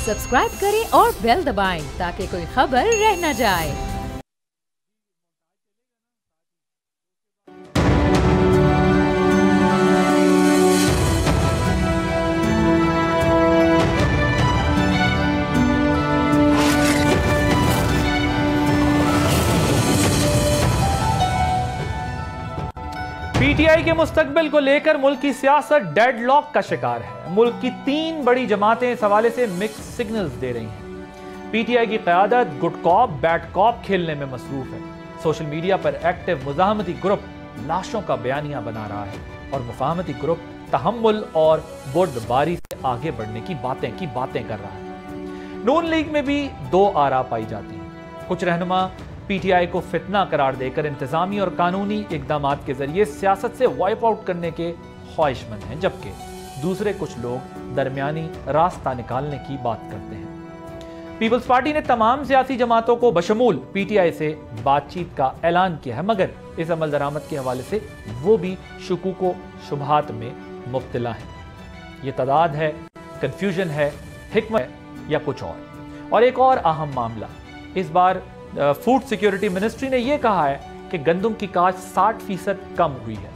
Subscribe करें और bell दबाएं ताकि कोई खबर रह न जाए। पीटीआई के मुस्तकबिल को लेकर मुल्क की सियासत डेडलॉक का शिकार है। मुल्क की 3 बड़ी जमातें इस हवाले से मिक्स सिग्नल्स दे रही हैं। पीटीआई की क़यादत गुड कॉप बैड कॉप खेलने में मसरूफ है। सोशल मीडिया पर एक्टिव मुज़ाहमती ग्रुप लाशों का बयानिया बना रहा है और मुफाहमती ग्रुप तहम्मुल और बुर्दबारी से आगे बढ़ने की बातें कर रहा है। नून लीग में भी 2 आरा पाई जाती हैं। कुछ रहनुमा पीटीआई को फितना करार देकर इंतजामी और कानूनी इकदामात के जरिए सियासत से वाइप आउट करने के ख्वाहिशमंद हैं, जबकि दूसरे कुछ लोग दरमियानी रास्ता निकालने की बात करते हैं। पीपल्स पार्टी ने तमाम सियासी जमातों को बशमूल पीटीआई से बातचीत का ऐलान किया है, मगर इस अमल दरामद के हवाले से वो भी शुकूक व शुबहात में मुब्तला है। ये तदाद है, कंफ्यूजन है, हिकमत है या कुछ और एक और अहम मामला, इस बार फूड सिक्योरिटी मिनिस्ट्री ने यह कहा है कि गंदम की काश्त 60% कम हुई है,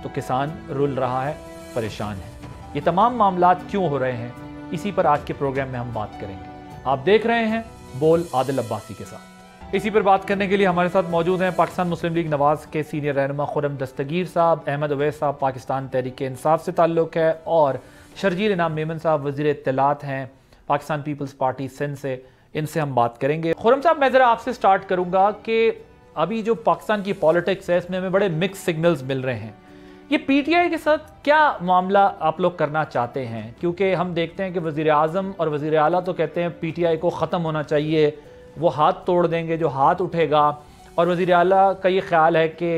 तो किसान रुल रहा है, परेशान है। ये तमाम मामलात क्यों हो रहे हैं, इसी पर आज के प्रोग्राम में हम बात करेंगे। आप देख रहे हैं बोल आदिल अब्बासी के साथ। इसी पर बात करने के लिए हमारे साथ मौजूद हैं पाकिस्तान मुस्लिम लीग नवाज के सीनियर रहनुमा खुर्रम दस्तगीर साहब, अहमद अवैस साहब पाकिस्तान तहरीक इंसाफ से ताल्लुक़ है, और शर्जील इनाम मेमन साहब वज़ीर इत्तलात हैं पाकिस्तान पीपल्स पार्टी सिंध से। इनसे हम बात करेंगे। खुर्रम साहब, मैं ज़रा आपसे स्टार्ट करूंगा कि अभी जो पाकिस्तान की पॉलिटिक्स है इसमें हमें बड़े मिक्स सिग्नल्स मिल रहे हैं। ये पीटीआई के साथ क्या मामला आप लोग करना चाहते हैं? क्योंकि हम देखते हैं कि वज़ीर आज़म और वज़ीर आला तो कहते हैं पीटीआई को ख़त्म होना चाहिए, वो हाथ तोड़ देंगे जो हाथ उठेगा, और वज़ीर आला का ये ख्याल है कि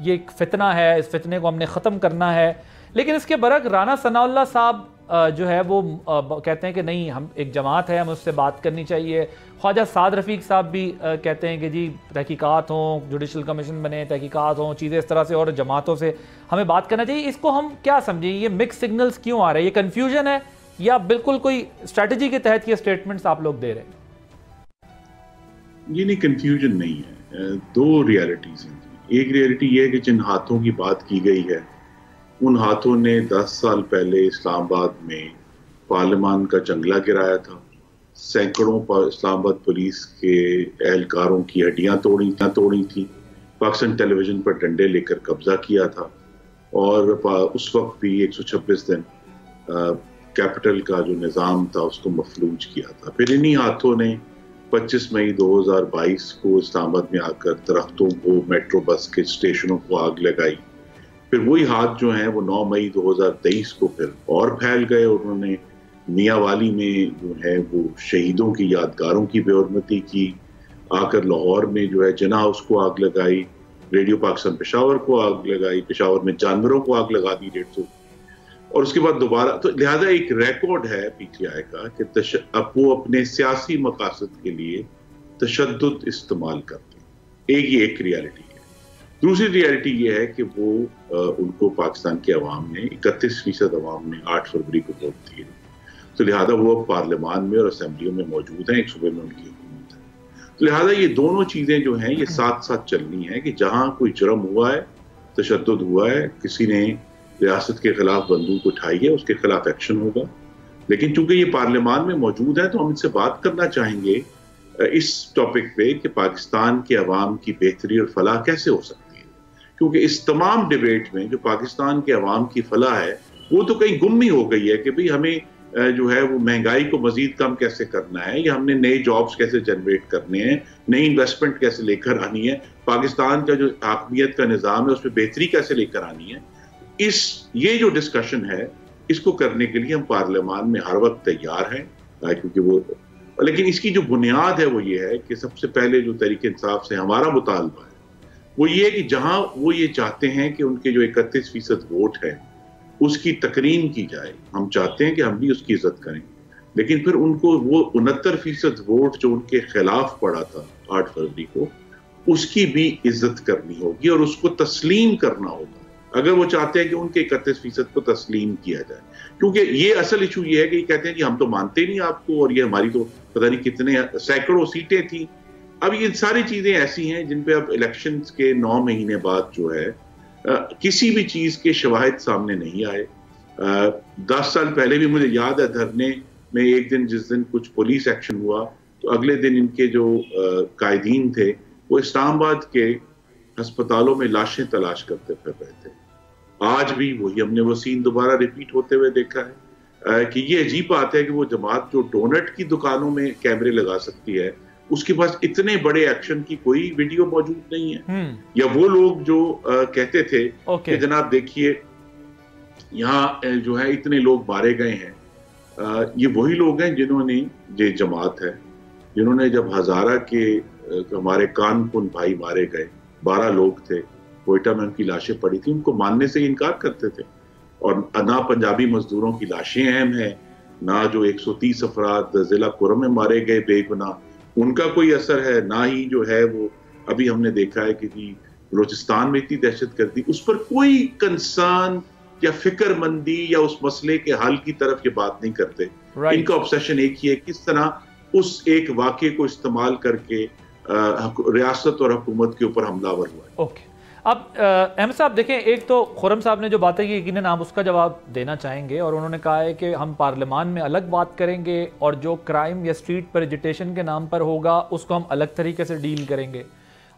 ये एक फितना है, इस फितने को हमने ख़त्म करना है। लेकिन इसके बरक राना सनाउल्लाह साहब जो है वो कहते हैं कि नहीं, हम एक जमात है, हमें उससे बात करनी चाहिए। ख्वाजा साद रफ़ीक साहब भी कहते हैं कि जी तहकीकात हों, जुडिशल कमीशन बने, तहकीकात हों, चीज़ें इस तरह से, और जमातों से हमें बात करना चाहिए। इसको हम क्या समझें, ये मिक्स सिग्नल्स क्यों आ रहे हैं? ये कन्फ्यूजन है या बिल्कुल कोई स्ट्रैटेजी के तहत ये स्टेटमेंट्स आप लोग दे रहे हैं? ये नहीं, कन्फ्यूजन नहीं है। 2 रियलिटीज़ हैं। एक रियलिटी ये है कि जिन हाथों की बात की गई है उन हाथों ने 10 साल पहले इस्लामाबाद में पार्लियामान का जंगला गिराया था, सैकड़ों इस्लामाबाद पुलिस के एहलकारों की हड्डियां तोड़ी थी, पाकिस्तान टेलीविजन पर डंडे लेकर कब्जा किया था, और उस वक्त भी 126 दिन कैपिटल का जो निज़ाम था उसको मफलूज किया था। फिर इन्हीं हाथों ने 25 मई 2022 को इस्लामाबाद में आकर दरख्तों को, मेट्रो बस के स्टेशनों को आग लगाई। फिर वही हाथ जो हैं वो 9 मई 2023 को फिर और फैल गए। उन्होंने मियांवाली में जो है वो शहीदों की यादगारों की बेहरमती की, आकर लाहौर में जो है जिन्ना हाउस को आग लगाई, रेडियो पाकिस्तान पेशावर को आग लगाई, पेशावर में जानवरों को आग लगा दी 150, और उसके बाद दोबारा। तो लिहाजा एक रिकॉर्ड है पीटीआई का कि अब वो अपने सियासी मकासद के लिए तशद्दुद इस्तेमाल करते हैं। एक रियलिटी है। दूसरी रियलिटी ये है कि वो उनको पाकिस्तान के अवाम ने 31% अवाम ने 8 फरवरी को वोट दिए, तो लिहाजा वो पार्लियामान में और असेंबलियों में मौजूद हैं, एक सूबे में उनकी हुकूमत है। तो लिहाजा ये दोनों चीज़ें जो हैं ये साथ साथ चलनी है कि जहाँ कोई जुर्म हुआ है, तशद्दुद हुआ है, किसी ने रियासत के खिलाफ बंदूक उठाई है, उसके खिलाफ एक्शन होगा। लेकिन चूंकि ये पार्लियामान में मौजूद है तो हम इनसे बात करना चाहेंगे इस टॉपिक पे कि पाकिस्तान के अवाम की बेहतरी और फलाह कैसे हो सकती है, क्योंकि इस तमाम डिबेट में जो पाकिस्तान के अवाम की फलाह है वो तो कहीं गुम ही हो गई है कि भाई हमें जो है वो महंगाई को मजीद कम कैसे करना है, या हमने नए जॉब्स कैसे जनरेट करने हैं, नई इन्वेस्टमेंट कैसे लेकर आनी है, पाकिस्तान का जो हाकमियत का निज़ाम है उसमें बेहतरी कैसे लेकर आनी है। ये जो डिस्कशन है इसको करने के लिए हम पार्लियामान में हर वक्त तैयार हैं, क्योंकि वो, लेकिन इसकी जो बुनियाद है वो ये है कि सबसे पहले जो तहरीक इंसाफ से हमारा मुतालबा है वो ये है कि जहां वो ये चाहते हैं कि उनके जो 31% वोट है उसकी तकरीम की जाए, हम चाहते हैं कि हम भी उसकी इज्जत करें, लेकिन फिर उनको वो 69% वोट जो उनके खिलाफ पड़ा था 8 फरवरी को, उसकी भी इज्जत करनी होगी और उसको तस्लीम करना होगा अगर वो चाहते हैं कि उनके 31% को तस्लीम किया जाए, क्योंकि ये असल इशू ये है कि कहते हैं कि हम तो मानते नहीं आपको और ये हमारी तो पता नहीं कितने सैकड़ों सीटें थी। अब ये सारी चीजें ऐसी हैं जिन पे अब इलेक्शंस के 9 महीने बाद जो है किसी भी चीज के शवाहिद सामने नहीं आए। 10 साल पहले भी मुझे याद है धरने में एक दिन जिस दिन कुछ पुलिस एक्शन हुआ तो अगले दिन इनके जो कायदीन थे वो इस्लामाबाद के अस्पतालों में लाशें तलाश करते फिर रहे थे। आज भी वही हमने वो सीन दोबारा रिपीट होते हुए देखा है कि ये अजीब बात है कि वो जमात जो डोनट की दुकानों में कैमरे लगा सकती है उसके पास इतने बड़े एक्शन की कोई वीडियो मौजूद नहीं है। या वो लोग जो कहते थे कि जनाब देखिए यहाँ जो है इतने लोग मारे गए हैं, ये वही लोग हैं जिन्होंने, ये जमात है जिन्होंने जब हजारा के हमारे कानपुन भाई मारे गए, 12 लोग थे, कोयटा में उनकी लाशें पड़ी थी, उनको मानने से इनकार करते थे। और ना पंजाबी मजदूरों की लाशें अहम है, ना जो 130 अफराद जिला कुरम में मारे गए बेगुनाह उनका कोई असर है, ना ही जो है वो अभी हमने देखा है कि बलूचिस्तान में इतनी दहशतगर्दी, उस पर कोई कंसर्न या फिक्रमंदी या उस मसले के हल की तरफ ये बात नहीं करते। इनका ऑब्सेशन एक ही है, किस तरह उस एक वाक़े को इस्तेमाल करके रियासत और हुकूमत के ऊपर हमलावर हुआ है। अब अहमद साहब देखें, एक तो खुर्रम साहब ने जो बातें की यकीनन आप उसका जवाब देना चाहेंगे और उन्होंने कहा है कि हम पार्लियामान में अलग बात करेंगे और जो क्राइम या स्ट्रीट पर एजिटेशन के नाम पर होगा उसको हम अलग तरीके से डील करेंगे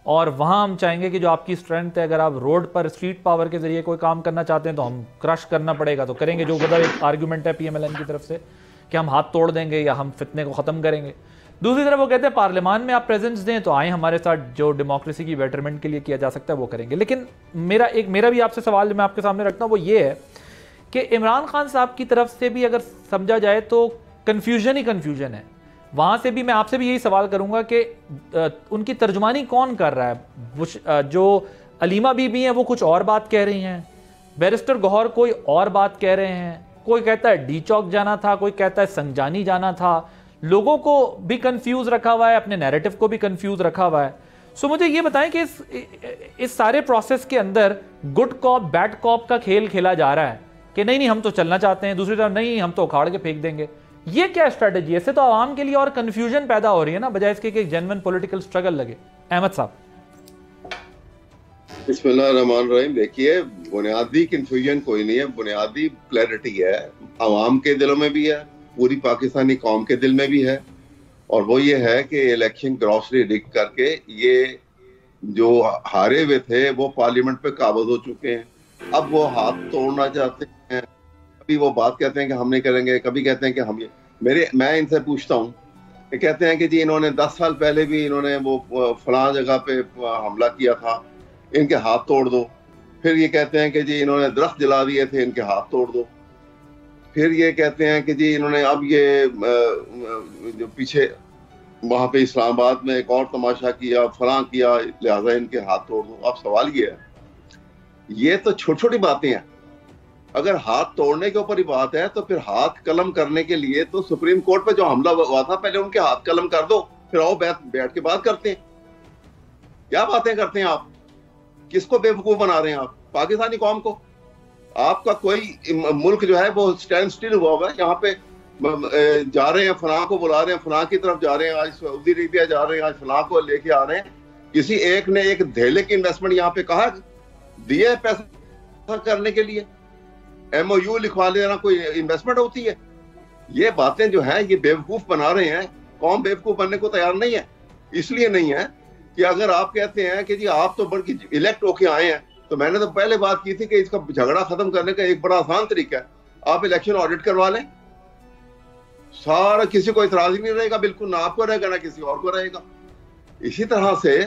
और वहाँ हम चाहेंगे कि जो आपकी स्ट्रेंथ है, अगर आप रोड पर स्ट्रीट पावर के जरिए कोई काम करना चाहते हैं तो हम क्रश करना पड़ेगा तो करेंगे, जो मतलब एक आर्ग्यूमेंट है PMLN की तरफ से कि हम हाथ तोड़ देंगे या हम फितने को ख़त्म करेंगे। दूसरी तरफ वो कहते हैं पार्लियामान में आप प्रेजेंस दें तो आए हमारे साथ, जो डेमोक्रेसी की बेटरमेंट के लिए किया जा सकता है वो करेंगे। लेकिन मेरा भी आपसे सवाल जो मैं आपके सामने रखता हूँ वो ये है कि इमरान खान साहब की तरफ से भी अगर समझा जाए तो कन्फ्यूजन ही कन्फ्यूजन है। वहाँ से भी मैं आपसे भी यही सवाल करूँगा कि उनकी तर्जुमानी कौन कर रहा है? जो अलीमा बीबी हैं वो कुछ और बात कह रही हैं, बैरिस्टर गौहर कोई और बात कह रहे हैं, कोई कहता है डी चौक जाना था, कोई कहता है संजानी जाना था। लोगों को भी कंफ्यूज रखा हुआ है, अपने नैरेटिव को भी कंफ्यूज रखा हुआ है। सो मुझे ये बताएं कि इस सारे प्रोसेस के अंदर गुड कॉप बैड कॉप का खेल खेला जा रहा है कि नहीं हम तो चलना चाहते हैं, दूसरी तरफ नहीं हम तो उखाड़ के फेंक देंगे। ये क्या स्ट्रेटेजी है? इससे तो आवाम के लिए और कंफ्यूजन पैदा हो रही है ना, बजाय इसके कि एक जेन्युइन पॉलिटिकल स्ट्रगल लगे। अहमद साहब। बिस्मिल्लाहिर्रहमानिर्रहीम। देखिए, बुनियादी कंफ्यूजन कोई नहीं है, बुनियादी क्लैरिटी है, आवाम के दिलों में भी है, पूरी पाकिस्तानी कौम के दिल में भी है। और वो ये है कि इलेक्शन ग्रॉसली रिग करके ये जो हारे हुए थे वो पार्लियामेंट पे काबिज हो चुके हैं। अब वो हाथ तोड़ना चाहते हैं, कभी वो बात कहते हैं कि हम नहीं करेंगे, कभी कहते हैं कि हम मैं इनसे पूछता हूँ, कहते हैं कि जी इन्होंने 10 साल पहले भी इन्होंने वो फलां जगह पे हमला किया था, इनके हाथ तोड़ दो। फिर ये कहते हैं कि जी इन्होंने दरख्त जला दिए थे, इनके हाथ तोड़ दो। फिर ये कहते हैं कि जी इन्होंने अब ये जो पीछे वहां पे इस्लामाबाद में एक और तमाशा किया, फलां किया, लिहाजा इनके हाथ तोड़ दो। अब सवाल ये है, ये तो छोटी छोटी बातें हैं। अगर हाथ तोड़ने के ऊपर ही बात है तो फिर हाथ कलम करने के लिए तो सुप्रीम कोर्ट पे जो हमला हुआ था पहले उनके हाथ कलम कर दो, फिर आओ बैठ के बात करते हैं। क्या बातें करते हैं आप? किसको बेवकूफ बना रहे हैं आप? पाकिस्तानी कौम को? आपका कोई मुल्क जो है वो स्टैंड स्टिल हुआ है, यहाँ पे जा रहे हैं, फलां को बुला रहे हैं, फलां की तरफ जा रहे हैं, आज सऊदी अरेबिया जा रहे हैं, आज फलां को लेके आ रहे हैं। किसी एक ने एक धेले की इन्वेस्टमेंट यहाँ पे कहा दिए पैसा करने के लिए, MOU लिखवा लेना कोई इन्वेस्टमेंट होती है? ये बातें जो है ये बेवकूफ बना रहे हैं। कौम बेवकूफ बनने को तैयार नहीं है। इसलिए नहीं है कि अगर आप कहते हैं कि जी आप तो बल्कि इलेक्ट होके आए हैं, तो मैंने तो पहले बात की थी कि इसका झगड़ा खत्म करने का एक बड़ा आसान तरीका है, आप इलेक्शन ऑडिट करवा लें, सारा किसी को इतराज ही नहीं रहेगा, बिल्कुल ना आपको रहेगा ना किसी और को रहेगा। इसी तरह से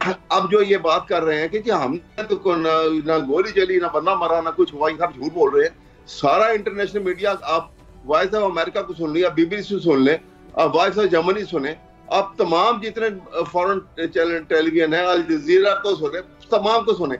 अब जो ये बात कर रहे हैं कि जी हमने तो ना गोली चली, ना बंदा मरा, ना कुछ हुआ, सब झूठ बोल रहे हैं। सारा इंटरनेशनल मीडिया, आप वॉइस ऑफ अमेरिका को सुन लिया, BBC सुन लें, आप वॉइस ऑफ जर्मनी सुने, आप तमाम जितने फॉरेन चैनल टेलीविजन है, अल जजीरा को सुने, तमाम को सुने,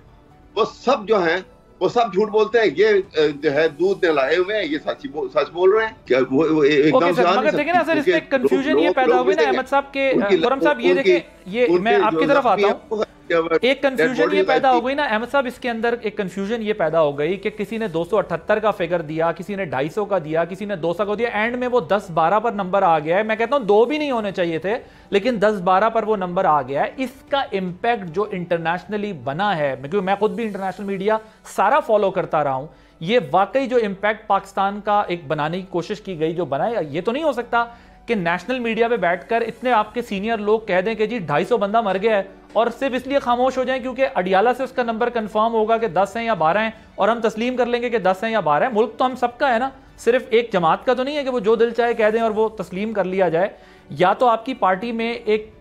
वो सब जो हैं वो सब झूठ बोलते हैं। ये जो है दूध नहलाए हुए हैं, ये सच बोल रहे हैं क्या? वो एकदम से मगर देखिए ना सर, इसमें कंफ्यूजन ये पैदा हुई ना अहमद साहब के, खुर्रम साहब ये देखिए, ये मैं आपकी तरफ आता हूँ, एक कंफ्यूजन ये पैदा हो गई ना अहमद साहब, इसके अंदर एक कंफ्यूजन ये पैदा हो गई कि किसी ने 278 का फिगर दिया, किसी ने 250 का दिया, किसी ने 200 का दिया, एंड में वो 10-12 पर नंबर आ गया है। मैं कहता हूं 2 भी नहीं होने चाहिए थे, लेकिन 10-12 पर वो नंबर आ गया है। इसका इंपैक्ट जो इंटरनेशनली बना है, क्योंकि मैं खुद भी इंटरनेशनल मीडिया सारा फॉलो करता रहा हूं, ये वाकई जो इंपैक्ट पाकिस्तान का एक बनाने की कोशिश की गई, जो बनाया, ये तो नहीं हो सकता कि नेशनल मीडिया पे बैठकर इतने आपके सीनियर लोग कह दें कि जी 250 बंदा मर गया है और सिर्फ इसलिए खामोश हो जाएं क्योंकि अडियाला से उसका नंबर कंफर्म होगा कि 10 हैं या 12 हैं और हम तस्लीम कर लेंगे कि 10 हैं या 12 हैं। मुल्क तो हम सबका है ना, सिर्फ एक जमात का तो नहीं है कि वो जो दिल चाहे कह दें और वो तस्लीम कर लिया जाए। या तो आपकी पार्टी में एक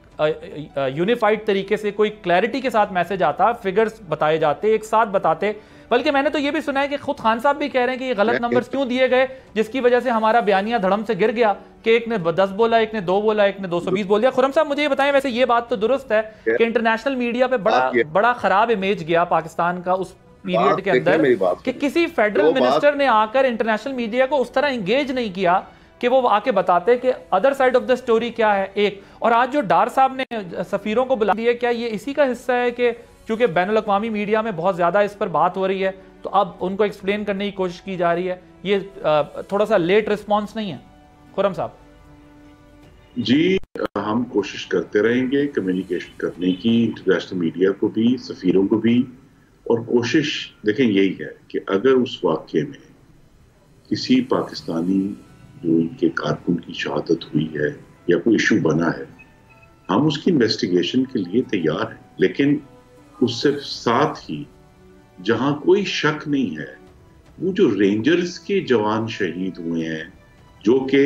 यूनिफाइड तरीके से कोई क्लैरिटी के साथ मैसेज आता, फिगर्स बताए जाते, एक साथ बताते। बल्कि मैंने तो ये भी सुना है कि खुद खान साहब भी कह रहे हैं कि ये गलत नंबर क्यों दिए गए, जिसकी वजह से हमारा बयानिया धड़म से गिर गया कि एक ने 10 बोला, एक ने 2 बोला, एक ने 220 बोल दिया। खुर्रम साहब मुझे ये बताएं, वैसे ये बात तो दुरुस्त है कि इंटरनेशनल मीडिया पे बड़ा खराब इमेज गया पाकिस्तान का उस पीरियड के अंदर कि किसी फेडरल मिनिस्टर ने आकर इंटरनेशनल मीडिया को उस तरह एंगेज नहीं किया कि वो आके बताते कि other side of the story क्या है। एक और आज जो डार साहब ने सफीरों को बुला दिया, क्या ये इसी का हिस्सा है कि क्योंकि बैनुल अक़वामी मीडिया में बहुत ज्यादा इस पर बात हो रही है तो अब उनको एक्सप्लेन करने की कोशिश की जा रही है? ये थोड़ा सा लेट रिस्पॉन्स नहीं है खुर्रम साहब? जी, हम कोशिश करते रहेंगे कम्युनिकेशन करने की, इंटरनेशनल मीडिया को भी, सफीरों को भी। और कोशिश देखें यही है कि अगर उस वाक़ये में किसी पाकिस्तानी जो इनके कारकुन की शहादत हुई है या कोई इशू बना है, हम उसकी इन्वेस्टिगेशन के लिए तैयार हैं। लेकिन उससे साथ ही जहां कोई शक नहीं है, वो जो रेंजर्स के जवान शहीद हुए हैं जो कि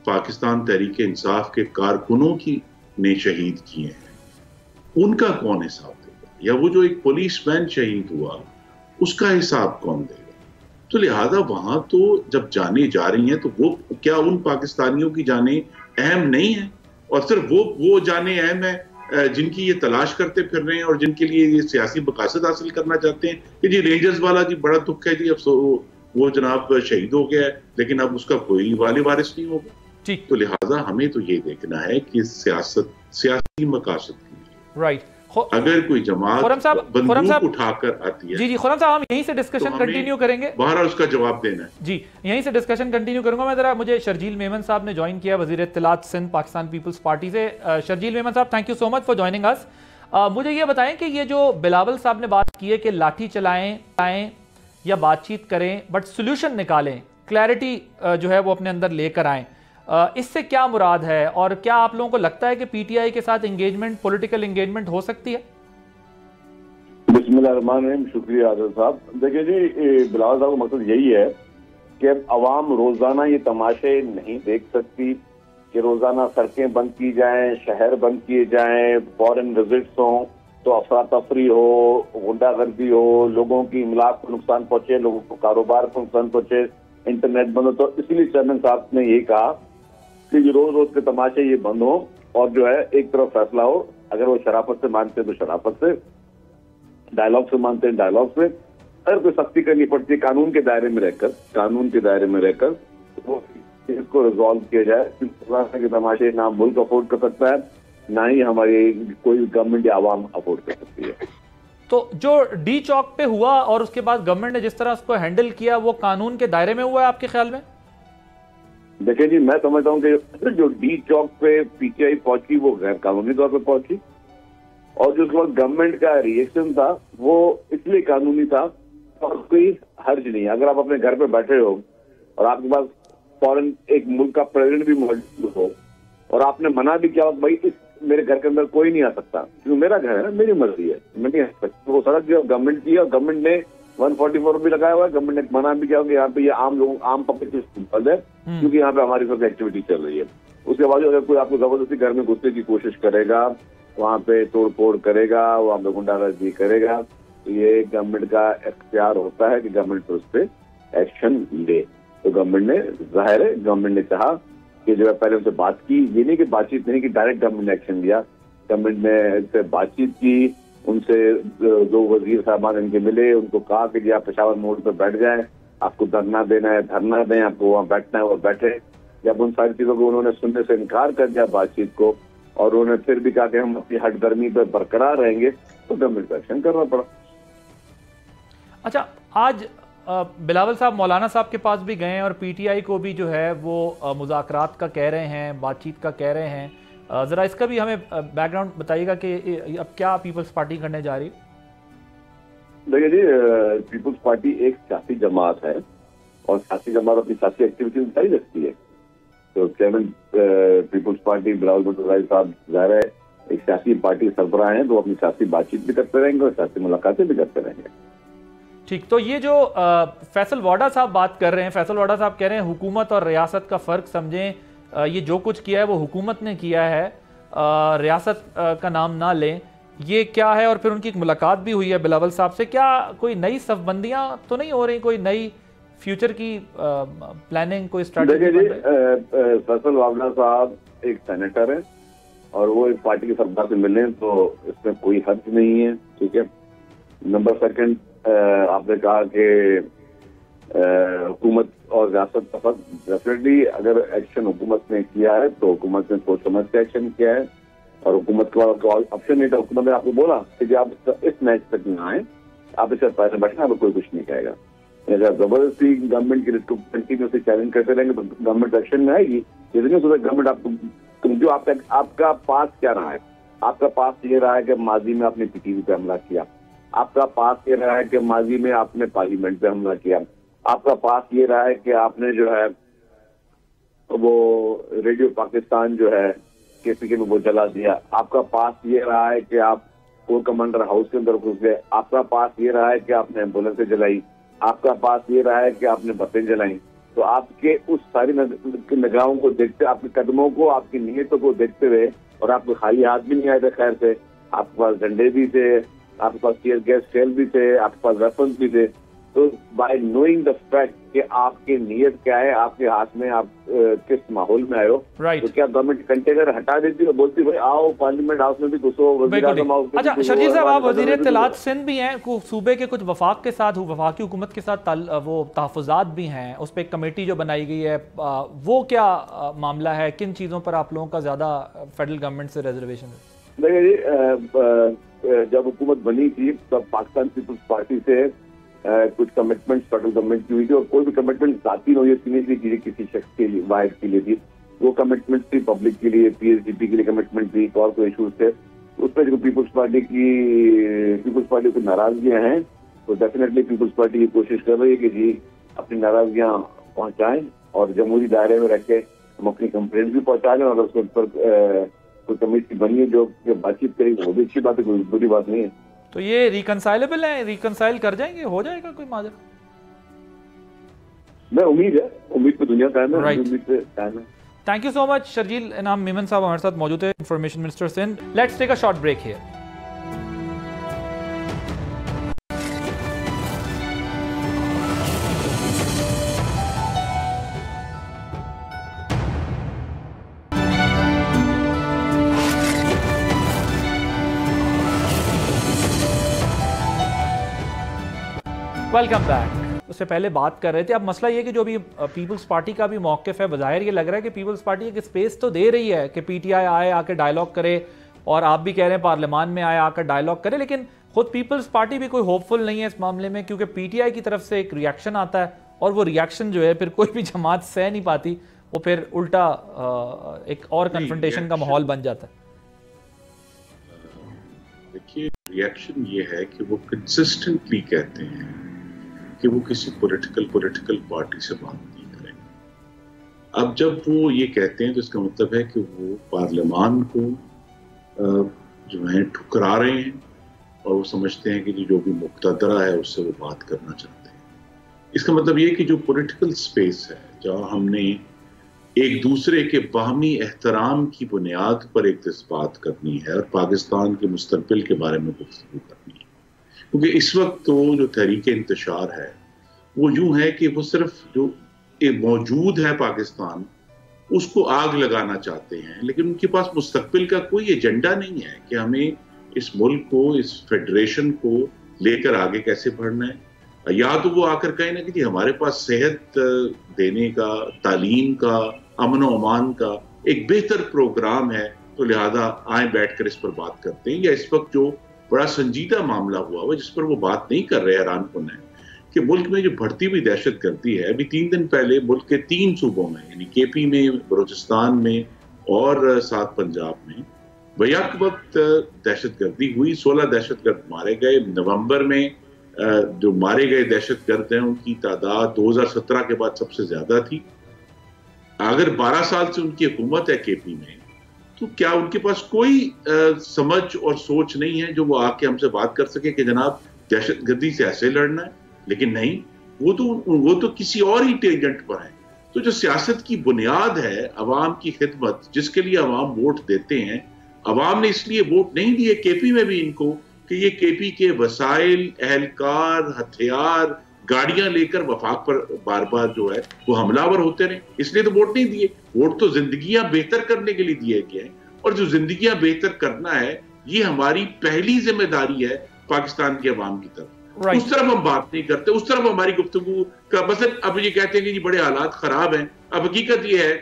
पाकिस्तान तहरीक इंसाफ के कारकुनों की ने शहीद किए हैं, उनका कौन हिसाब देगा? या वो जो एक पुलिसमैन शहीद हुआ उसका हिसाब कौन देगा? तो लिहाजा वहां तो जब जाने जा रही हैं तो वो क्या उन पाकिस्तानियों की जाने अहम नहीं है? और सिर्फ वो जाने अहम है जिनकी ये तलाश करते फिर रहे हैं और जिनके लिए ये सियासी मकासद हासिल करना चाहते हैं कि जी रेंजर्स वाला जी बड़ा दुख है जी, अब वो जनाब शहीद हो गया है लेकिन अब उसका कोई वाले वारिस नहीं होगा। ठीक, तो लिहाजा हमें तो ये देखना है कि सियासी मकासद के लिए राइट अगर कोई जमात बंदूक उठाकर आती है। जी खुर्रम साहब, हम यहीं से डिस्कशन कंटिन्यू करेंगे, बाहर उसका जवाब देना है। जी यहीं से डिस्कशन कंटिन्यू करूंगा मैं। मुझे शर्जील मेमन साहब ने ज्वाइन किया, वजीर इत्तलात सिंध पाकिस्तान पीपल्स पार्टी से। शर्जील मेमन साहब, thank you so much for joining us. मुझे ये बताएं कि ये जो बिलावल साहब ने बात की है कि लाठी चलाएं या बातचीत करें बट सोल्यूशन निकालें, क्लैरिटी जो है वो अपने अंदर लेकर आएं, इससे क्या मुराद है? और क्या आप लोगों को लगता है कि पीटीआई के साथ एंगेजमेंट, पॉलिटिकल एंगेजमेंट हो सकती है? बिस्मिल्लाहिर्रहमानिर्रहीम, शुक्रिया आज़ाद साहब। देखिए जी, बिलावल साहब का मकसद यही है कि अवाम रोजाना ये तमाशे नहीं देख सकती कि रोजाना सड़कें बंद की जाएं, शहर बंद किए जाएं, फॉरेन विजिट्स हों तो अफरा तफरी हो, गुंडागर्दी हो, लोगों की इमलाक को नुकसान पहुंचे, लोगों को कारोबार को नुकसान पहुंचे, इंटरनेट बंद हो। तो इसीलिए चेयरमैन साहब ने ये कहा कि रोज रोज के तमाशे ये बंद हो और जो है एक तरफ फैसला हो। अगर वो शराफत से मानते हैं तो शराफत से, डायलॉग से मानते हैं डायलॉग से। अगर कोई सख्ती करनी पड़ती है कानून के दायरे में रहकर वो इसको रिजॉल्व किया जाए। कि तमाशे ना मुल्क अफोर्ड कर सकता है, ना ही हमारी कोई गवर्नमेंट या आवाम अफोर्ड कर सकती है। तो जो डी चौक पे हुआ और उसके बाद गवर्नमेंट ने जिस तरह उसको हैंडल किया, वो कानून के दायरे में हुआ है आपके ख्याल में? देखिए जी, मैं समझता हूँ कि जो डी चौक पे पीटीआई पहुंची वो गैर कानूनी तौर पे पहुंची और जो उसके बाद गवर्नमेंट का रिएक्शन था वो इसलिए कानूनी था और कोई हर्ज नहीं। अगर आप अपने घर पे बैठे हो और आपके पास फॉरेन एक मुल्क का प्रेसिडेंट भी मौजूद हो और आपने मना भी किया भाई इस मेरे घर के अंदर कोई नहीं आ सकता क्योंकि मेरा घर है ना, मेरी मर्जी है, मैं नहीं आ सकता। वो सड़क जो गवर्नमेंट की है और गवर्नमेंट ने 144 भी लगाया हुआ है, गवर्नमेंट ने मना भी किया कि यहाँ पे ये आम पब्लिक बंद है क्योंकि यहाँ पे हमारी सबसे एक्टिविटी चल रही है। उसके बाद अगर कोई आपको जबरदस्ती घर में घुसने की कोशिश करेगा, वहाँ पे तोड़ फोड़ करेगा, वहाँ पे गुंडागर्दी करेगा, तो ये गवर्नमेंट का इख्तियार होता है कि गवर्नमेंट उस पर एक्शन ले। तो गवर्नमेंट ने, जाहिर है गवर्नमेंट ने चाहा कि जो है पहले उनसे बात की, ये नहीं कि बातचीत नहीं कि डायरेक्ट गवर्नमेंट ने एक्शन लिया। गवर्नमेंट ने से बातचीत की, उनसे 2 वजीर साहबान इनके मिले, उनको कहा कि जी आप पेशावर मोड़ पर बैठ जाएं, आपको धरना देना है धरना दें, आपको वहाँ बैठना है वो बैठे। जब उन सारी चीजों को उन्होंने सुनने से इनकार कर दिया बातचीत को और उन्होंने फिर भी कहा कि हम अपनी हटदर्मी पर बरकरार रहेंगे, तो गवर्नमेंट को एक्शन करना पड़ा। अच्छा, आज बिलावल साहब मौलाना साहब के पास भी गए हैं और पीटीआई को भी जो है वो मुज़ाकरात का कह रहे हैं, बातचीत का कह रहे हैं। ज़रा इसका भी हमें बैकग्राउंड बताइएगा कि अब क्या पीपल्स पार्टी करने जा रही है? देखिए जी, पीपल्स पार्टी एक सियासी जमात है और सियासी जमात अपनी सियासी एक्टिविटीज जारी रखती है। तो chairman Peoples Party Bilawal Bhutto साहब ज़ाहिर है एक सियासी पार्टी सरबराह हैं, तो अपनी सियासी बातचीत भी करते रहेंगे और सियासी मुलाकातें भी करते रहेंगे। ठीक, तो ये जो फैसल वाडा साहब बात कर रहे हैं, फैसल वाडा साहब कह रहे हैं हुकूमत और रियासत का फ़र्क समझें, ये जो कुछ किया है वो हुकूमत ने किया है, रियासत का नाम ना लें, ये क्या है? और फिर उनकी एक मुलाकात भी हुई है बिलावल साहब से। क्या कोई नई सफबंदियां तो नहीं हो रही, कोई नई फ्यूचर की प्लानिंग, कोई स्ट्रैटेजी? देखिए, फैसल वाडा साहब एक सेनेटर है और वो एक पार्टी के सरदार से मिले, तो इसमें कोई हर्ज नहीं है, ठीक है। नंबर सेकंड, आपने कहा कि हुकूमत और रियासत का फर्क, डेफिनेटली अगर एक्शन हुकूमत ने किया है तो हुकूमत ने सोच समझ के एक्शन किया है और हुकूमत का ऑप्शन नहीं था। हुकूमत ने आपको बोला कि आप इस मैच तक ना आए, आप इससे पहले बैठना, आपको कोई कुछ नहीं कहेगा। अगर जबरदस्ती गवर्नमेंट की कंटिन्यूसली चैलेंज करते रहेंगे तो गवर्नमेंट एक्शन में आएगी। ये नहीं सोचा गवर्नमेंट आपको, जो आपका पास क्या रहा है, आपका पास ये रहा है कि माजी में आपने पीटीवी पे हमला किया, आपका पास ये रहा है कि माजी में आपने पार्लियामेंट पे हमला किया, आपका पास ये रहा है कि आपने जो है वो रेडियो पाकिस्तान जो है केपीके में वो जला दिया, आपका पास ये रहा है कि आप कोर कमांडर हाउस के अंदर घुस गए, आपका पास ये रहा है कि आपने एम्बुलेंसें जलाई, आपका पास ये रहा है कि आपने बसें जलाई। तो आपके उस सारी निगाहों को देखते, आपके कदमों को, आपकी नीयतों को देखते हुए, और आपको खाली हाथ भी नहीं आए थे खैर से, आपके पास डंडे भी थे, आपके पास टीयर गैस शेल भी थे, आपके पास वेपन्स भी थे। तो बाय नोइंग द फैक्ट कि आपकी नीयत क्या है, आपके हाथ में आप किस माहौल में आए हो, राइट। तो क्या गवर्नमेंट कंटेनर हटा देती है, बोलती भाई आओ पार्लियामेंट हाउस में भी घुसो, वज़ीर आज़म हाउस में। अच्छा शर्जील साहब, आप वज़ीर इत्तलात सिंध भी हैं, सूबे के कुछ वफाक के साथ, वफाकी हुकूमत के साथ वो तहफ़्फ़ुज़ात भी हैं, उस पर एक कमेटी जो बनाई गई है, वो क्या मामला है? किन चीज़ों पर आप लोगों का ज़्यादा फेडरल गवर्नमेंट से रिजर्वेशन है? देखिए जी, जब हुकूमत बनी थी तब पाकिस्तान पीपल्स पार्टी से कुछ कमिटमेंट फेडरल गवर्नमेंट की हुई थी, और कोई भी कमिटमेंट जाती नहीं थी किसी शख्स के लिए, वाहिद के लिए थी। वो कमिटमेंट थी पब्लिक के लिए, पीएचडीपी के लिए कमिटमेंट थी, और कोई इशूज थे। उस पर जो पीपल्स पार्टी को नाराजगियां हैं, तो डेफिनेटली पीपल्स पार्टी की कोशिश कर रही है कि जी अपनी नाराजगियां पहुंचाएं और जमहूरी दायरे में रख के हम अपनी कंप्लेंट भी पहुंचा लें, और उसके ऊपर कोई कमेटी बनी है जो बातचीत करेगी, वो भी अच्छी बात है, कोई बुरी बात नहीं है। तो ये रिकंसाइलेबल है, रिकंसाइल कर जाएंगे, हो जाएगा कोई माजरा? मैं उम्मीद पे दुनिया कायम है, Right. उम्मीद पे कायम है। Thank you so much Sharjeel Inam Memon साहब हमारे साथ मौजूद है, information minister Sindh. Let's take a short break here. Welcome back. उससे पहले बात कर रहे थे, अब मसला ये कि जो अभी पीपल्स पार्टी का भी मौक़िफ़ है, बज़ाहिर ये लग रहा है कि पीपल्स पार्टी एक स्पेस तो दे रही है कि पीटीआई आए, आकर डायलॉग करे, और आप भी कह रहे हैं पार्लियामान में आए, आकर डायलॉग करे, लेकिन खुद पीपल्स पार्टी भी कोई होपफुल नहीं है इस मामले में, क्योंकि पीटीआई की तरफ से एक रिएक्शन आता है और वो रिएक्शन जो है फिर कोई भी जमात सह नहीं पाती, वो फिर उल्टा एक और कन्फ्रंटेशन का माहौल बन जाता है। देखिए, रिएक्शन ये है कि वो कंसिस्टेंटली कहते हैं कि वो किसी पॉलिटिकल पार्टी से बात नहीं करेंगे। अब जब वो ये कहते हैं तो इसका मतलब है कि वो पार्लियामान को जो है ठुकरा रहे हैं, और वो समझते हैं कि जो भी मुक़्तदरा है उससे वो बात करना चाहते हैं। इसका मतलब ये कि जो पॉलिटिकल स्पेस है, जहाँ हमने एक दूसरे के बाहमी एहतराम की बुनियाद पर एक बात करनी है और पाकिस्तान के मुस्तक़बिल के बारे में गुफ्तगू करनी है, क्योंकि इस वक्त तो जो तहरीक इंतशार है वो यूं है कि वो सिर्फ जो एक मौजूद है पाकिस्तान उसको आग लगाना चाहते हैं, लेकिन उनके पास मुस्तक़बिल का कोई एजेंडा नहीं है कि हमें इस मुल्क को, इस फेडरेशन को लेकर आगे कैसे बढ़ना है। या तो वो आकर कहें ना कि जी हमारे पास सेहत देने का, तालीम का, अमन व अमान का एक बेहतर प्रोग्राम है, तो लिहाजा आए बैठकर इस पर बात करते हैं। या इस वक्त जो बड़ा संजीदा मामला हुआ जिस पर वो बात नहीं कर रहे, हैरानकुन है कि मुल्क में जो बढ़ती हुई दहशतगर्दी है, अभी 3 दिन पहले मुल्क के 3 सूबों में यानी केपी में, बलूचिस्तान में और साथ पंजाब में बैक वक्त दहशतगर्दी हुई। 16 दहशतगर्द मारे गए। नवंबर में जो मारे गए दहशतगर्द हैं उनकी तादाद 2017 के बाद सबसे ज्यादा थी। अगर 12 साल से उनकी हुकूमत है केपी में, तो क्या उनके पास कोई समझ और सोच नहीं है जो वो आके हमसे बात कर सके कि जनाब दहशतगर्दी से ऐसे लड़ना है? लेकिन नहीं, वो तो किसी और ही टेंजेंट पर है। तो जो सियासत की बुनियाद है अवाम की खिदमत, जिसके लिए अवाम वोट देते हैं, अवाम ने इसलिए वोट नहीं दिए केपी में भी इनको कि ये केपी के वसाइल, एहलकार, हथियार, गाड़ियां लेकर वफाक पर बार बार जो है वो हमलावर होते रहे, इसलिए तो वोट नहीं दिए। वोट तो जिंदगियां बेहतर करने के लिए दिए गए हैं, और जो जिंदगियां बेहतर करना है ये हमारी पहली जिम्मेदारी है पाकिस्तान के अवाम की तरफ। उस तरफ हम बात नहीं करते, उस तरफ हमारी गुफ्तगू का बस। अब ये कहते हैं कि जी बड़े हालात खराब हैं। अब हकीकत ये है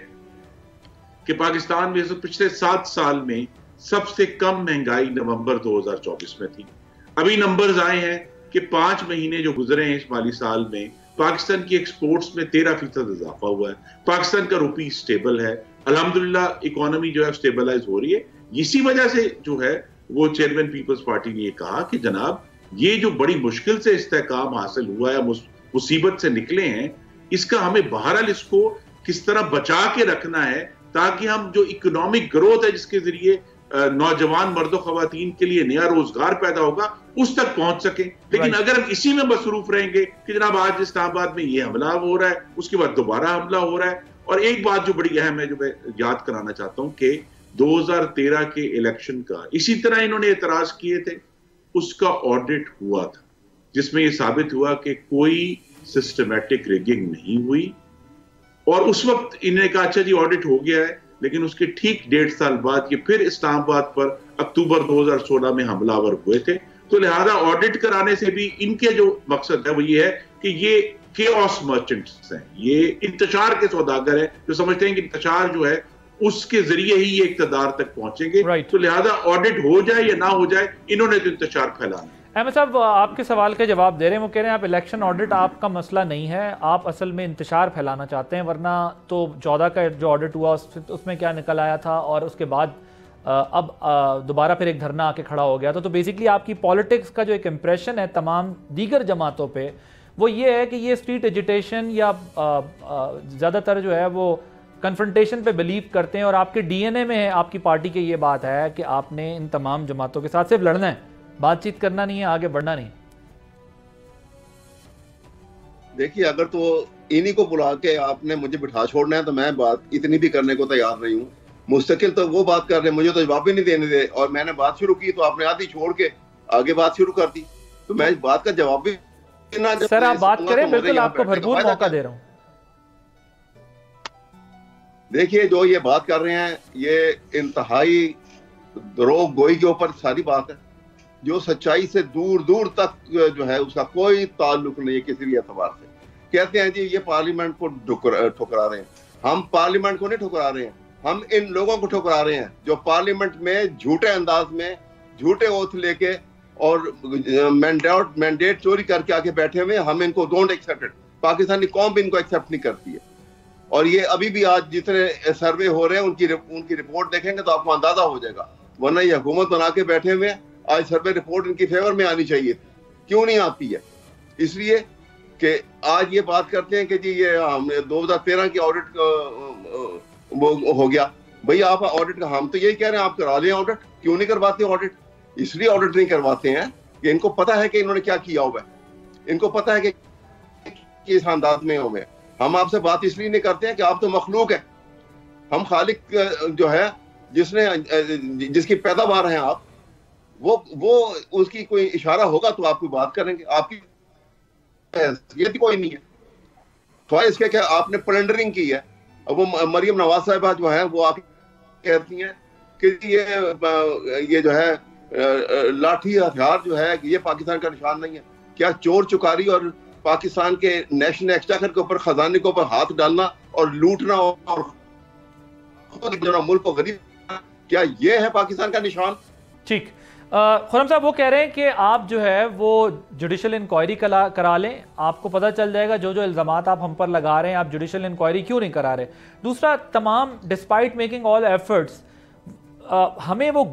कि पाकिस्तान में पिछले 7 साल में सबसे कम महंगाई नवंबर 2024 में थी। अभी नंबर्स आए हैं कि 5 महीने जो गुजरे हैं इस माली साल में, पाकिस्तान की एक्सपोर्ट्स में 13% इजाफा हुआ है। पाकिस्तान का रुपी स्टेबल है, अल्हम्दुलिल्लाह इकोनॉमी जो है स्टेबलाइज हो रही है। इसी वजह से जो है वो चेयरमैन पीपल्स पार्टी ने ये कहा कि जनाब ये जो बड़ी मुश्किल से इस्तेहकाम हासिल हुआ है, मुसीबत से निकले हैं, इसका हमें बहरहाल इसको किस तरह बचा के रखना है ताकि हम जो इकोनॉमिक ग्रोथ है जिसके जरिए नौजवान मर्दों खवातीन के लिए नया रोजगार पैदा होगा उस तक पहुंच सके। लेकिन अगर हम इसी में मसरूफ रहेंगे कि जनाब आज इस्लामाबाद में ये हमला हो रहा है, उसके बाद दोबारा हमला हो रहा है। और एक बात जो बड़ी अहम है जो मैं याद कराना चाहता हूं कि 2013 के इलेक्शन का इसी तरह इन्होंने एतराज किए थे, उसका ऑडिट हुआ था जिसमें यह साबित हुआ कि कोई सिस्टमैटिक रिगिंग नहीं हुई। और उस वक्त इन्होंने कहा अच्छा जी ऑडिट हो गया है, लेकिन उसके ठीक 1.5 साल बाद ये फिर इस्लामाबाद पर अक्टूबर 2016 में हमलावर हुए थे। तो लिहाजा ऑडिट कराने से भी इनके जो मकसद है वो ये है कि ये केओस मर्चेंट्स हैं, ये इंतशार के सौदागर हैं जो समझते हैं कि इंतशार जो है उसके जरिए ही ये इक्तदार तक पहुंचेंगे। तो लिहाजा ऑडिट हो जाए या ना हो जाए, इन्होंने तो इंतशार फैलाना। अहमद साहब आपके सवाल का जवाब दे रहे हैं, वो कह रहे हैं आप इलेक्शन ऑडिट आपका मसला नहीं है, आप असल में इंतशार फैलाना चाहते हैं। वरना तो 14 का जो ऑडिट हुआ उसमें क्या निकल आया था, और उसके बाद अब दोबारा फिर एक धरना आके खड़ा हो गया था। तो बेसिकली आपकी पॉलिटिक्स का जो एक इम्प्रेशन है तमाम दीगर जमातों पे वो ये है कि ये स्ट्रीट एजिटेशन या ज़्यादातर जो है वो कन्फ्रंटेशन पे बिलीव करते हैं, और आपके डीएनए में है, आपकी पार्टी की ये बात है कि आपने इन तमाम जमातों के साथ सिर्फ लड़ना है, बातचीत करना नहीं है, आगे बढ़ना नहीं। देखिए अगर तो इन्हीं को बुला के आपने मुझे बिठा छोड़ना है तो मैं बात इतनी भी करने को तैयार नहीं हूँ। मुस्तकिल तो वो बात कर रहे हैं, मुझे तो जवाब भी नहीं देने दे, और मैंने बात शुरू की तो आपने आधी छोड़ के आगे बात शुरू कर दी, तो मैं इस बात का जवाब भी ना। सर आप बात करें, बिल्कुल आपको भरपूर मौका दे रहा हूँ। देखिए जो ये बात कर रहे हैं ये इंतहाई दरोग गोई के ऊपर सारी बात है, जो सच्चाई से दूर दूर तक जो है उसका कोई ताल्लुक नहीं है किसी भी एतबार से। कहते हैं जी ये पार्लियामेंट को ठुकरा रहे हैं, हम पार्लियामेंट को नहीं ठुकरा रहे हैं, हम इन लोगों को ठुकरा रहे हैं जो पार्लियामेंट में झूठे अंदाज में झूठे ओथ लेके और मैंडेट चोरी करके आके बैठे हुए। हम इनको डोंट एक्सेप्टेड, पाकिस्तानी कौम भी इनको एक्सेप्ट नहीं करती है। और ये अभी भी आज जितने सर्वे हो रहे हैं उनकी रिपोर्ट देखेंगे तो आपको अंदाजा हो जाएगा, वरना ये हुकूमत बना के बैठे हुए हैं। आज सर्वे रिपोर्ट इनकी फेवर में आनी चाहिए थी, क्यों नहीं आती है? इसलिए कि आज ये बात करते हैं कि जी ये हमने 2013 की ऑडिट वो हो गया। भाई आप ऑडिट का, हम तो यही कह रहे हैं आप करा लें ऑडिट, क्यों नहीं करवाते ऑडिट? इसलिए ऑडिट नहीं करवाते हैं कि इनको पता है कि इन्होंने क्या किया हुआ है, इनको पता है कि किस अंदाज में हुए। हम आपसे बात इसलिए नहीं करते हैं कि आप तो मखलूक है, हम खालिक जो है जिसकी पैदावार है आप, वो उसकी कोई इशारा होगा तो आपको बात करेंगे, आपकी हैसियत कोई नहीं है। तो इसके क्या आपने प्लंडरिंग की है। अब वो मरियम नवाज साहिबा जो है वो आके कहती हैं कि ये जो है लाठी हथियार जो है ये पाकिस्तान का निशान नहीं है। क्या चोर चुकारी और पाकिस्तान के नेशनल एक्सचेकर के ऊपर, खजाने के ऊपर हाथ डालना और लूटना और खुद जो मुल्क को गरीब, क्या ये है पाकिस्तान का निशान? ठीक, खुर्रम साहब वो कह रहे हैं कि आप जो है वो जुडिशल इंक्वायरी करा लें, आपको पता चल जाएगा जो जो इल्ज़ामात आप हम पर लगा रहे हैं, आप जुडिशल इंक्वायरी क्यों नहीं करा रहे। दूसरा, तमाम डिस्पाइट मेकिंग ऑल एफर्ट्स, हमें वो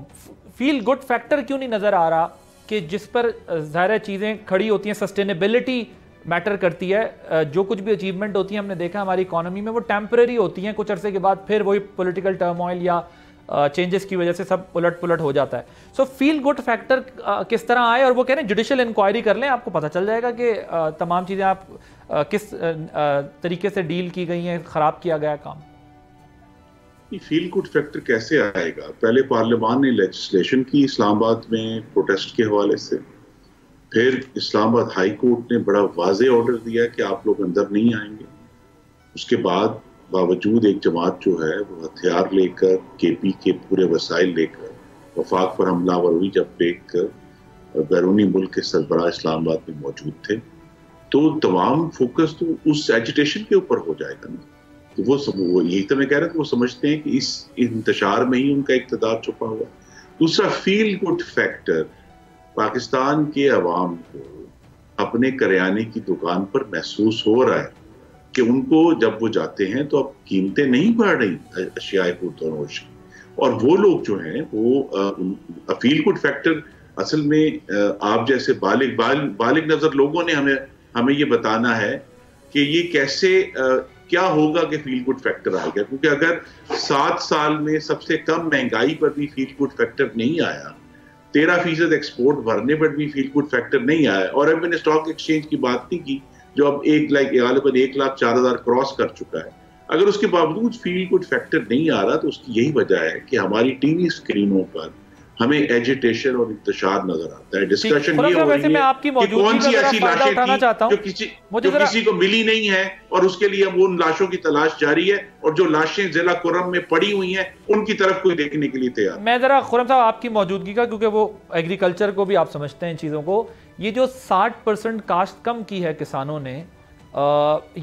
फील गुड फैक्टर क्यों नहीं नज़र आ रहा कि जिस पर ज़ाहिर चीज़ें खड़ी होती हैं, सस्टेनेबिलिटी मैटर करती है। जो कुछ भी अचीवमेंट होती है हमने देखा हमारी इकोनॉमी में वो टेम्परेरी होती हैं, कुछ अरसे के बाद फिर वही पॉलिटिकल टर्मोइल या चेंजेस की वजह से सब उलट पुलट हो जाता है। सो फील गुड फैक्टर किस तरह आए, और वो कह रहे हैं जुडिशल इंक्वायरी कर लें, आपको पता चल जाएगा कि तमाम चीज़ें आप किस तरीके से डील की गई हैं, ख़राब किया गया काम। फील गुड फैक्टर कैसे आएगा? पहले पार्लियामान ने लेजिस्लेशन की इस्लामाबाद में प्रोटेस्ट के हवाले से, फिर इस्लामाबाद हाई कोर्ट ने बड़ा वाज़ेह ऑर्डर दिया कि आप लोग अंदर नहीं आएंगे। उसके बाद बावजूद एक जमात जो है वो हथियार लेकर, केपी के पूरे वसाइल लेकर वफाक पर हमलावर हुई, जब देख कर बैरूनी मुल्क के सरबराह इस्लामाबाद में मौजूद थे, तो तमाम फोकस तो उस एजिटेशन के ऊपर हो जाएगा ना। तो वो यही तो मैं कह रहा था, वो समझते हैं कि इस इंतशार में ही उनका इक़्तिदार छुपा हुआ। दूसरा, फील गुड फैक्टर, पाकिस्तान के अवाम को अपने करियाने की दुकान पर महसूस हो रहा है कि उनको जब वो जाते हैं तो अब कीमतें नहीं बढ़ रही अशियाए खुर्दनोश की, और वो लोग जो हैं वो फील गुड फैक्टर असल में आप जैसे बालिग नजर लोगों ने हमें ये बताना है कि ये कैसे क्या होगा कि फील गुड फैक्टर आएगा। क्योंकि अगर 7 साल में सबसे कम महंगाई पर भी फील गुड फैक्टर नहीं आया, 13% एक्सपोर्ट भरने पर भी फील गुड फैक्टर नहीं आया, और अब मैंने स्टॉक एक्सचेंज की बात नहीं की जो अब 1,04,000 क्रॉस कर चुका है, अगर उसके बावजूद फील गुड फैक्टर नहीं आ रहा तो उसकी यही वजह है कि हमारी टीवी स्क्रीनों पर हमें एजिटेशन और इंतशार नजर आता है। डिस्कशन ये हो रही है कि कौन सी ऐसी लाशें थी जो किसी को मिली नहीं है, और उसके लिए अब उन लाशों की तलाश जारी है, और जो लाशें जिला कुर्रम में पड़ी हुई हैं उनकी तरफ कोई देखने के लिए तैयार। मैं जरा खुर्रम साहब आपकी मौजूदगी का, क्योंकि वो एग्रीकल्चर को भी आप समझते हैं चीज़ों को, ये जो 60% काश्त कम की है किसानों ने,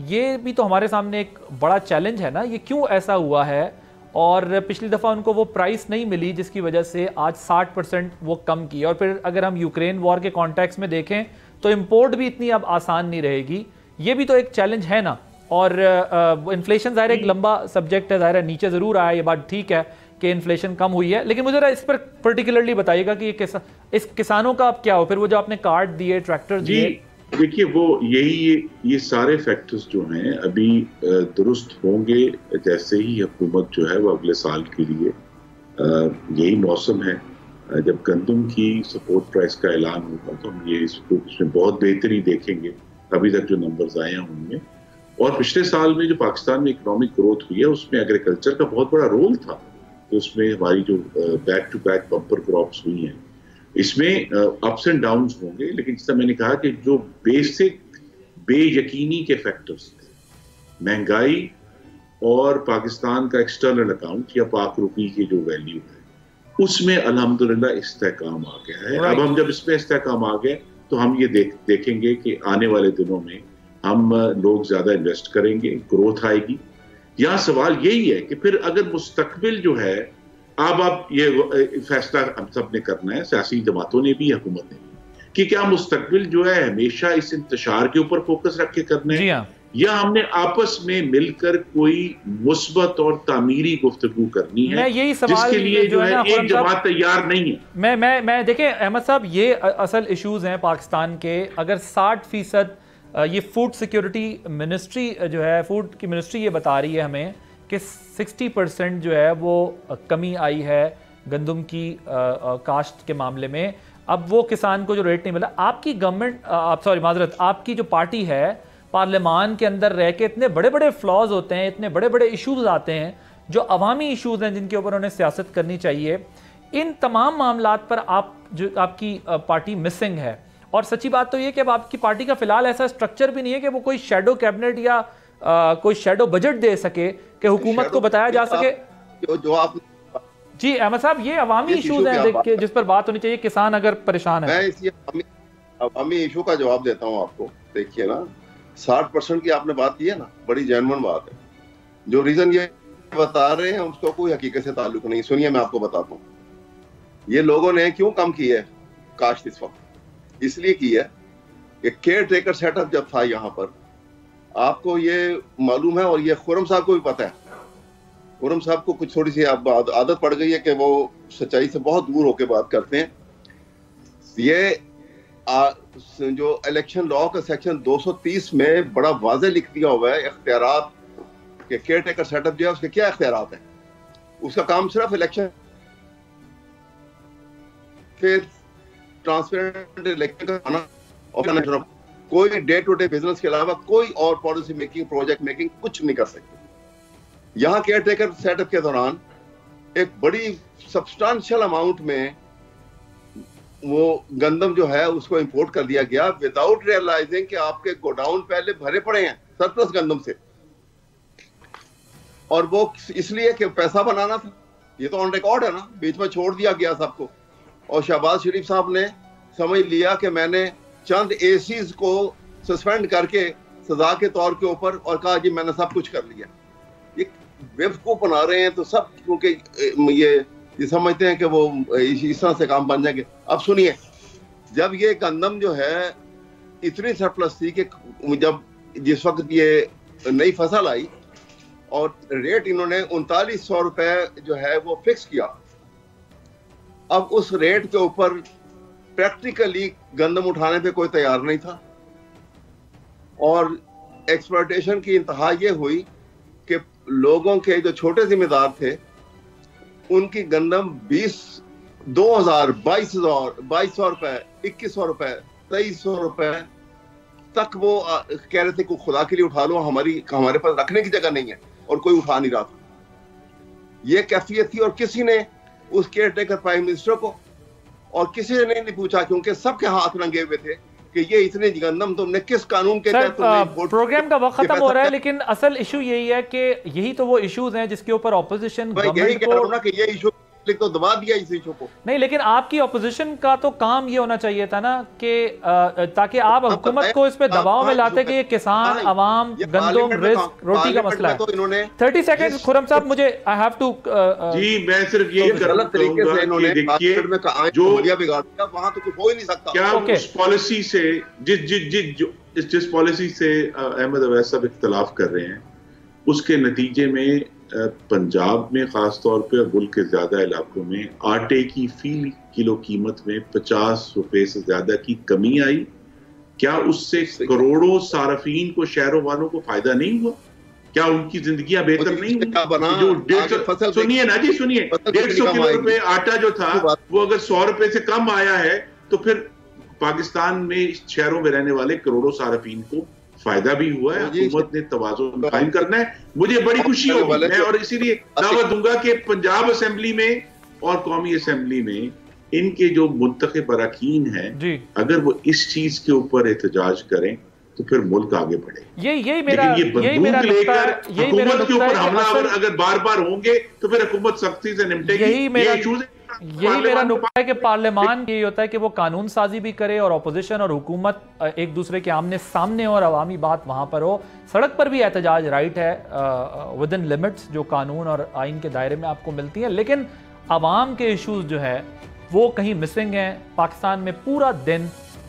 ये भी तो हमारे सामने एक बड़ा चैलेंज है ना। ये क्यों ऐसा हुआ है, और पिछली दफ़ा उनको वो प्राइस नहीं मिली जिसकी वजह से आज 60% वो कम की, और फिर अगर हम यूक्रेन वॉर के कॉन्टेक्स्ट में देखें तो इंपोर्ट भी इतनी अब आसान नहीं रहेगी। ये भी तो एक चैलेंज है ना। और इन्फ्लेशन ज़ाहिर एक लंबा सब्जेक्ट है, ज़ाहिर नीचे ज़रूर आया, ये बात ठीक है कि इन्फ्लेशन कम हुई है, लेकिन मुझे ज़रा इस पर पर्टिकुलरली बताइएगा कि इस किसानों का अब क्या हो, फिर वो जो आपने कार्ड दिए, ट्रैक्टर दिए। देखिए, वो ये सारे फैक्टर्स जो हैं अभी दुरुस्त होंगे जैसे ही हुकूमत जो है वो अगले साल के लिए, यही मौसम है जब गंदम की सपोर्ट प्राइस का ऐलान होगा तो हम इसमें बहुत बेहतरी देखेंगे अभी तक जो नंबर्स आए हैं उनमें। और पिछले साल में जो पाकिस्तान में इकोनॉमिक ग्रोथ हुई है उसमें एग्रीकल्चर का बहुत बड़ा रोल था, तो उसमें हमारी जो back to back bumper crops हुई हैं, इसमें अप्स एंड डाउन्स होंगे, लेकिन जैसा मैंने कहा कि जो बेसिक बेयकीनी के फैक्टर्स थे, महंगाई और पाकिस्तान का एक्सटर्नल अकाउंट या पाक रुपी की जो वैल्यू है, उसमें अल्हम्दुलिल्लाह इस्तेहकाम आ गया है। अब हम जब इसमें इस्तेहकाम आ गए तो हम ये देखेंगे कि आने वाले दिनों में हम लोग ज्यादा इन्वेस्ट करेंगे, ग्रोथ आएगी। यहाँ सवाल यही है कि फिर अगर मुस्तकबिल जो है, अब आप ये फैसला हम सब ने करना है, सियासी जमातों ने भी, हुकूमत ने भी, कि क्या मुस्तकबिल जो है हमेशा इस इंतशार के ऊपर फोकस रख के करना है, या हमने आपस में मिलकर कोई मुस्बत और तामीरी गुफ्तगू करनी है, यही सवाल जिसके लिए जो है एक जमात तैयार नहीं है। मैं देखें अहमद साहब, ये असल इश्यूज हैं पाकिस्तान के। अगर 60% ये फूड सिक्योरिटी मिनिस्ट्री जो है, फूड की मिनिस्ट्री ये बता रही है हमें कि 60% जो है वो कमी आई है गंदम की काश्त के मामले में। अब वो किसान को जो रेट नहीं मिला, आपकी गवर्नमेंट आपकी जो पार्टी है, पार्लियामान के अंदर रह के इतने बड़े बड़े फ्लॉज होते हैं, इतने बड़े बड़े इश्यूज आते हैं जो अवामी इश्यूज हैं जिनके ऊपर उन्हें सियासत करनी चाहिए। इन तमाम मामलात पर आपकी पार्टी मिसिंग है। और सच्ची बात तो ये कि अब आपकी पार्टी का फिलहाल ऐसा स्ट्रक्चर भी नहीं है कि वो कोई शैडो कैबिनेट या कोई शैडो बजट दे सके कि हुकूमत को बताया जा सके। जो आप जी अहमद साहब, ये अवामी इश्यूज हैं जिस पर बात होनी चाहिए। किसान अगर परेशान है, मैं इसी अवामी इशू का जवाब देता हूँ आपको। देखिए ना, 60% की आपने बात की है ना, बड़ी जेन्युइन बात है। जो रीजन ये बता रहे हैं उसको कोई हकीकत से ताल्लुक नहीं। सुनिए मैं आपको बताता हूँ, ये लोगों ने क्यों कम की है काश्त इस वक्त, इसलिए की है कि केयर टेकर सेटअप जब था यहाँ पर, आपको ये मालूम है और ये खुर्रम साहब को भी पता है, खुर्रम साहब को कुछ थोड़ी सी आदत पड़ गई है कि वो सच्चाई से बहुत दूर होकर बात करते हैं। ये जो इलेक्शन लॉ का सेक्शन 230 में बड़ा वाज़ेह लिख दिया हुआ है इख्तियारात के, केयर टेकर सेटअप जो है उसके क्या इख्तियारात हैं। उसका काम सिर्फ इलेक्शन, फिर ट्रांसपेरेंट इलेक्शन का आना और कोई डे टू डे बिजनेस के अलावा कोई और पॉलिसी मेकिंग, प्रोजेक्ट मेकिंग कुछ नहीं कर सकते। यहाँ केयर टेकर सेटअप के दौरान एक बड़ी सब्सटेंशियल अमाउंट में वो गंदम जो है उसको इंपोर्ट कर दिया गया विदाउट रियलाइजिंग कि आपके गोडाउन पहले भरे पड़े हैं सरप्लस गंदम से, और वो इसलिए कि पैसा बनाना था। ये तो ऑन रिकॉर्ड है ना, बीच में छोड़ दिया गया सबको। और शहबाज शरीफ साहब ने समझ लिया कि मैंने चंद एसीज को सस्पेंड करके सजा के तौर के ऊपर, और कहा जी मैंने सब कुछ कर लिया। ये बेवकूफ बना रहे हैं तो सब, क्योंकि ये समझते हैं कि वो इस तरह से काम बन जाएंगे। अब सुनिए, जब ये गंदम जो है इतनी सरप्लस थी कि जब जिस वक्त ये नई फसल आई और रेट इन्होंने 3900 रुपए जो है वो फिक्स किया, अब उस रेट के ऊपर प्रैक्टिकली गंदम उठाने पे कोई तैयार नहीं था, और एक्सप्लॉयटेशन की इंतहा ये हुई कि लोगों के जो छोटे जिम्मेदार थे उनकी गंदम 2000, 2200 रुपए, 2100 रुपए, 2300 रुपए तक वो कह रहे थे कि खुदा के लिए उठा लो, हमारे पास रखने की जगह नहीं है, और कोई उठा नहीं रहा था। ये कैफियत थी, और किसी ने उस केयर टेकर प्राइम मिनिस्टर को और किसी ने नहीं पूछा, क्योंकि सबके हाथ रंगे हुए थे कि ये इतने गंदम तुमने किस कानून के तहत तुमने। प्रोग्राम का वक्त खत्म हो रहा है, लेकिन असल इशू यही है कि यही तो वो इश्यूज हैं जिसके ऊपर ऑपोजिशन गवर्नमेंट को, ये इशू तो दबा दिया इस इशू को। नहीं, लेकिन आपकी ऑपोजिशन का तो काम ये होना चाहिए था ना कि ताकि आप हुकूमत को इस पे दबाव में लाते कि ये किसान, अवाम, गंदम, रिस्क, रोटी का मसला है। 30 सेकंड खुर्रम साहब, मुझे आई हैव टू जी, मैं सिर्फ ये गलत तरीके से इन्होंने देखिए जो बिगाड़ दिया, वहां तो कुछ हो ही नहीं सकता। क्या उस पॉलिसी से जिस पॉलिसी से अहमद अवैस साहब इख्तलाफ कर रहे हैं, उसके नतीजे में पंजाब में खास तौर पे और मुल्क के ज्यादा इलाकों में आटे की फी किलो कीमत में 50 रुपए से ज्यादा की कमी आई। क्या उससे करोड़ों सारफीन को, शहरों वालों को फायदा नहीं हुआ? क्या उनकी जिंदगियां बेहतर नहीं हुई? जो सुनिए ना जी, सुनिए, 150 किलो रुपए आटा जो था वो अगर 100 रुपए से कम आया है तो फिर पाकिस्तान में शहरों में रहने वाले करोड़ों सारफीन को फायदा भी हुआ है। हुकूमत ने तवाज़ुन कायम करना है। मुझे बड़ी खुशी होगी, मैं और इसीलिए दावत दूंगा कि पंजाब असेंबली में और कौमी असेंबली में इनके जो मुंतखब अरकान हैं, अगर वो इस चीज के ऊपर एहतजाज करें तो फिर मुल्क आगे बढ़े। ये मेरा लेकर हुकूमत के ऊपर हमलावर अगर बार बार होंगे तो फिर हुकूमत सख्ती से निपटेगी। यही मेरा नुक्ता है कि पार्लियामान ये होता है कि वो कानून साजी भी करे और अपोजिशन और हुकूमत एक दूसरे के आमने सामने, और अवामी बात वहां पर हो। सड़क पर भी एहतजाज राइट है विद इन लिमिट्स जो कानून और आइन के दायरे में आपको मिलती है, लेकिन अवाम के इशूज जो है वो कहीं मिसिंग हैं। पाकिस्तान में पूरा दिन,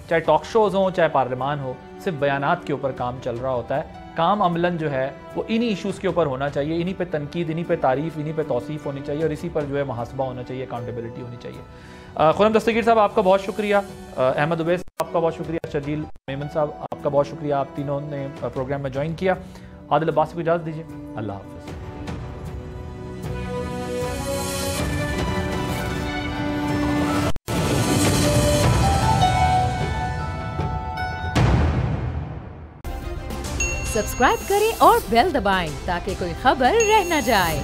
चाहे टॉक शोज हो चाहे पार्लियामान हो, सिर्फ बयानात के ऊपर काम चल रहा होता है। काम अमलन जो है वो इन्हीं इश्यूज़ के ऊपर होना चाहिए, इन्हीं पे तनकीद, इन्हीं पे तारीफ़, इन्हीं पे तौसीफ़ होनी चाहिए, और इसी पर जो है मुहासबा होना चाहिए, अकाउंटेबिलिटी होनी चाहिए। खुर्रम दस्तगीर साहब आपका बहुत शुक्रिया, अहमद उवैस आपका बहुत शुक्रिया, शजील मेमन साहब आपका बहुत शुक्रिया, आप तीनों ने प्रोग्राम में ज्वाइन किया। आदिल अब्बास को इजाज़त दीजिए, अल्लाह हाफ़िज़। सब्सक्राइब करें और बेल दबाएं ताकि कोई खबर रह न जाए।